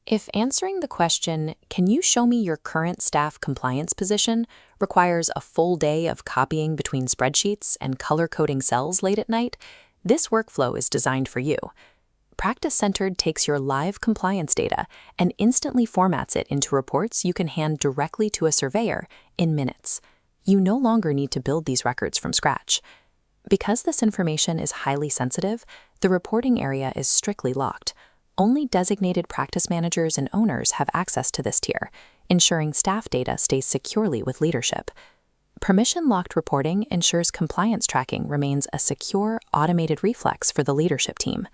If answering the question, "Can you show me your current staff compliance position?" requires a full day of copying between spreadsheets and color-coding cells late at night, this workflow is designed for you. PracticeCentred takes your live compliance data and instantly formats it into reports you can hand directly to a surveyor in minutes. You no longer need to build these records from scratch. Because this information is highly sensitive, the reporting area is strictly locked. Only designated practice managers and owners have access to this tier, ensuring staff data stays securely with leadership. Permission-locked reporting ensures compliance tracking remains a secure, automated reflex for the leadership team.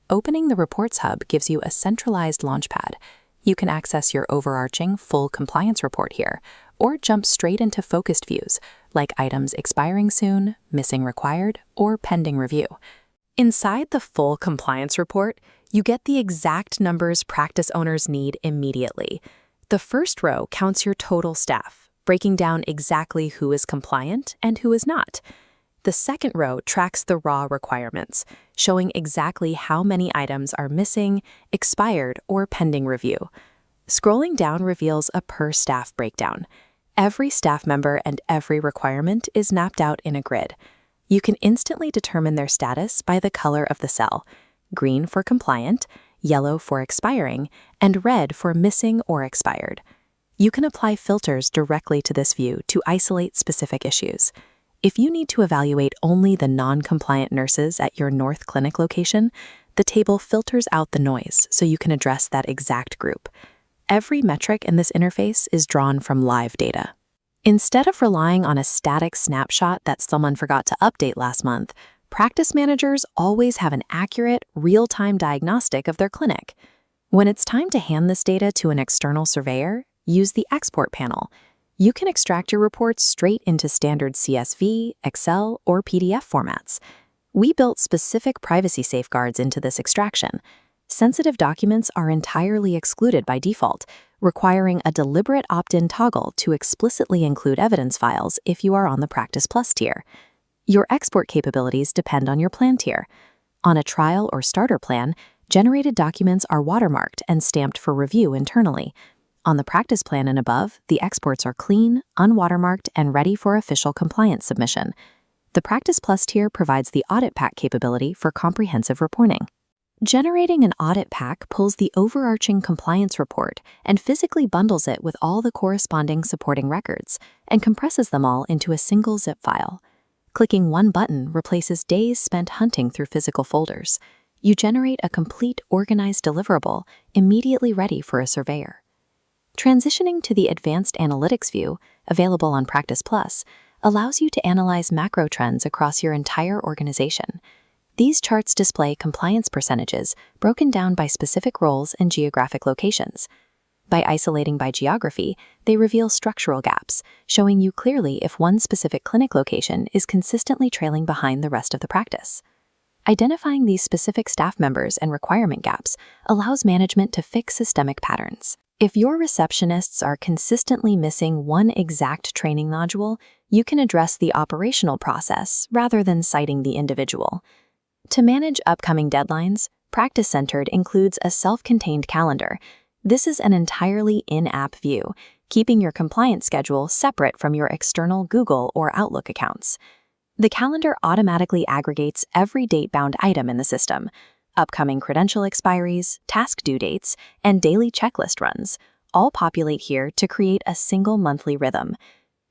Opening the Reports Hub gives you a centralized launchpad. You can access your overarching full compliance report here, or jump straight into focused views, like items expiring soon, missing required, or pending review. Inside the full compliance report, you get the exact numbers practice owners need immediately. The first row counts your total staff, breaking down exactly who is compliant and who is not. The second row tracks the raw requirements, showing exactly how many items are missing, expired, or pending review. Scrolling down reveals a per-staff breakdown. Every staff member and every requirement is mapped out in a grid. You can instantly determine their status by the color of the cell: green for compliant, yellow for expiring, and red for missing or expired. You can apply filters directly to this view to isolate specific issues. If you need to evaluate only the non-compliant nurses at your North Clinic location, the table filters out the noise so you can address that exact group. Every metric in this interface is drawn from live data. Instead of relying on a static snapshot that someone forgot to update last month, practice managers always have an accurate, real-time diagnostic of their clinic. When it's time to hand this data to an external surveyor, use the Export panel. You can extract your reports straight into standard CSV, Excel, or PDF formats. We built specific privacy safeguards into this extraction. Sensitive documents are entirely excluded by default, requiring a deliberate opt-in toggle to explicitly include evidence files if you are on the Practice Plus tier. Your export capabilities depend on your plan tier. On a trial or starter plan, generated documents are watermarked and stamped for review internally. On the Practice plan and above, the exports are clean, unwatermarked, and ready for official compliance submission. The Practice Plus tier provides the Audit Pack capability for comprehensive reporting. Generating an audit pack pulls the overarching compliance report and physically bundles it with all the corresponding supporting records and compresses them all into a single zip file. Clicking one button replaces days spent hunting through physical folders. You generate a complete, organized deliverable immediately ready for a surveyor. Transitioning to the Advanced Analytics view, available on Practice Plus, allows you to analyze macro trends across your entire organization. These charts display compliance percentages broken down by specific roles and geographic locations. By isolating by geography, they reveal structural gaps, showing you clearly if one specific clinic location is consistently trailing behind the rest of the practice. Identifying these specific staff members and requirement gaps allows management to fix systemic patterns. If your receptionists are consistently missing one exact training module, you can address the operational process rather than citing the individual. To manage upcoming deadlines, PracticeCentred includes a self-contained calendar. This is an entirely in-app view, keeping your compliance schedule separate from your external Google or Outlook accounts. The calendar automatically aggregates every date-bound item in the system: upcoming credential expiries, task due dates, and daily checklist runs, all populate here to create a single monthly rhythm.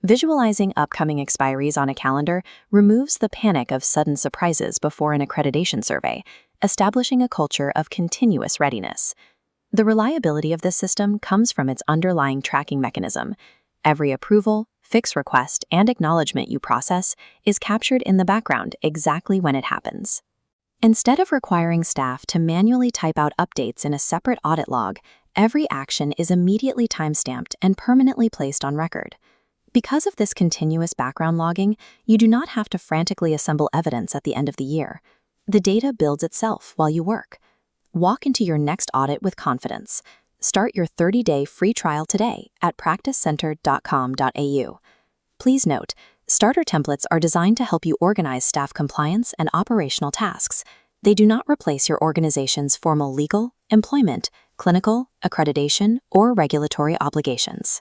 Visualizing upcoming expiries on a calendar removes the panic of sudden surprises before an accreditation survey, establishing a culture of continuous readiness. The reliability of this system comes from its underlying tracking mechanism. Every approval, fix request, and acknowledgement you process is captured in the background exactly when it happens. Instead of requiring staff to manually type out updates in a separate audit log, every action is immediately timestamped and permanently placed on record. Because of this continuous background logging, you do not have to frantically assemble evidence at the end of the year. The data builds itself while you work. Walk into your next audit with confidence. Start your 30-day free trial today at practicecented.com.au. Please note, starter templates are designed to help you organize staff compliance and operational tasks. They do not replace your organization's formal legal, employment, clinical, accreditation, or regulatory obligations.